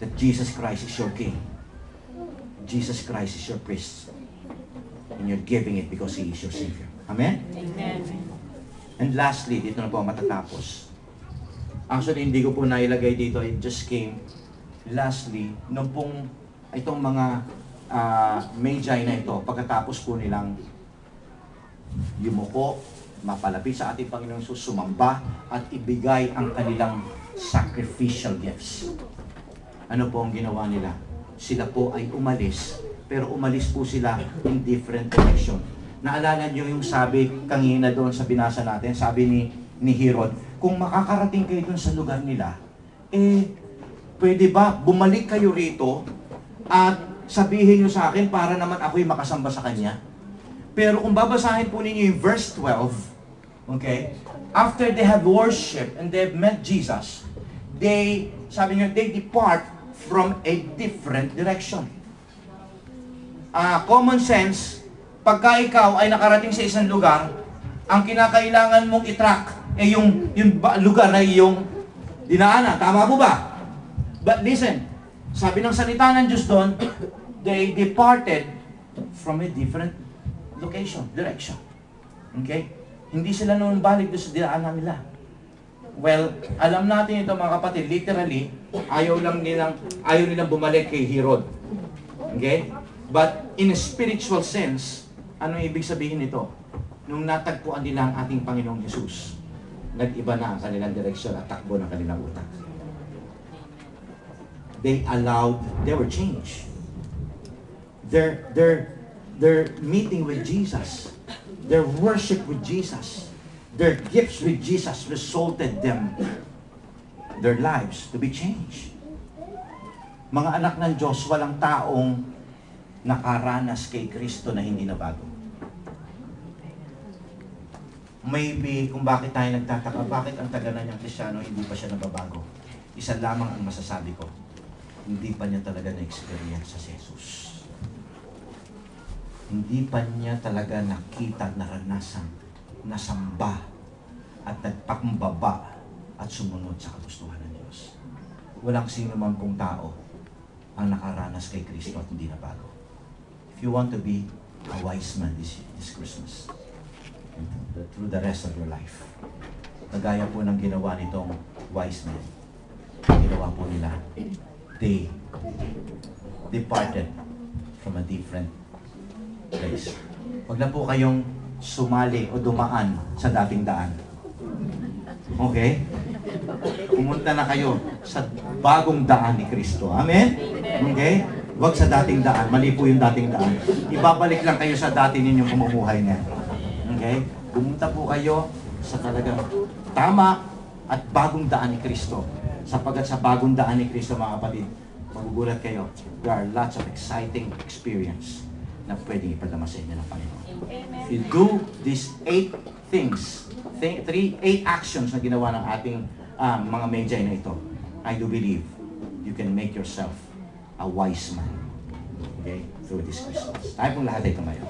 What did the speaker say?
that Jesus Christ is your King. Jesus Christ is your priest. And you're giving it because He is your Savior. Amen? Amen. And lastly, dito na po matatapos. Actually, hindi ko po nailagay dito. It just came. Lastly, nung pong itong mga Magi na ito, pagkatapos po nilang yumuko, mapalapit sa ating Panginoong Jesus, sumamba, at ibigay ang kanilang sacrificial gifts. Ano po ang ginawa nila? Sila po ay umalis, pero umalis po sila in different direction. Naalala niyo yung sabi kanina doon sa binasa natin, sabi ni Herod, kung makakarating kayo doon sa lugar nila, pwede ba bumalik kayo rito at sabihin niyo sa akin para naman ako'y makasamba sa kanya? Pero kung babasahin po ninyo yung verse 12, okay, after they have worshiped and they have met Jesus, sabi niyo, they depart from a different direction. Common sense, pagka ikaw ay nakarating sa isang lugar, ang kinakailangan mong i-track yung lugar na iyong dinaanan. Tama po ba? But listen, sabi ng salita ng Diyos doon, they departed from a different direction. Okay? Hindi sila noon balik doon sa dinaanan nila. Well, alam natin ito mga kapatid, literally, ayaw nilang bumalik kay Herod. Okay? But in a spiritual sense, ano ibig sabihin nito? Nung natagpuan nila ang ating Panginoong Jesus, nag-iba na ang kanilang direksyon at takbo ng kanilang utak. They were changed. Their meeting with Jesus, their worship with Jesus, their gifts with Jesus resulted their lives to be changed. Mga anak ng Diyos, walang taong nakaranas kay Kristo na hindi nabago. Maybe kung bakit tayo nagtataka, bakit ang tagal na niyang Kristiyano hindi pa siya nababago? Isa lamang ang masasabi ko, hindi pa niya talaga na-experience sa Jesus. Hindi pa niya talaga nakita, naranasan, nasamba, at nagpakumbaba at sumunod sa kagustuhan ng Diyos. Walang sino man pong tao ang nakaranas kay Kristo at hindi nabago. If you want to be a wise man this Christmas, through the rest of your life, kagaya po ng ginawa nitong wise man, ginawa po nila, they departed from a different place. Huwag na po kayong sumali o dumaan sa dating daan. Okay? Pumunta na kayo sa bagong daan ni Kristo. Amen? Okay? Huwag sa dating daan. Mali po yung dating daan. Ibabalik lang kayo sa dati ninyong pamumuhay niya. Okay? Pumunta po kayo sa talagang tama at bagong daan ni Kristo. Sapagkat sa bagong daan ni Kristo, mga kapatid, magugulat kayo. There are lots of exciting experience na pwedeng ipadama sa inyo ng Panginoon. If you do these 8 things, 8 actions na ginawa ng ating mga Magi na ito, I do believe you can make yourself a wise man. Okay? Through this Christmas. Tayo pong lahat ay tumayo.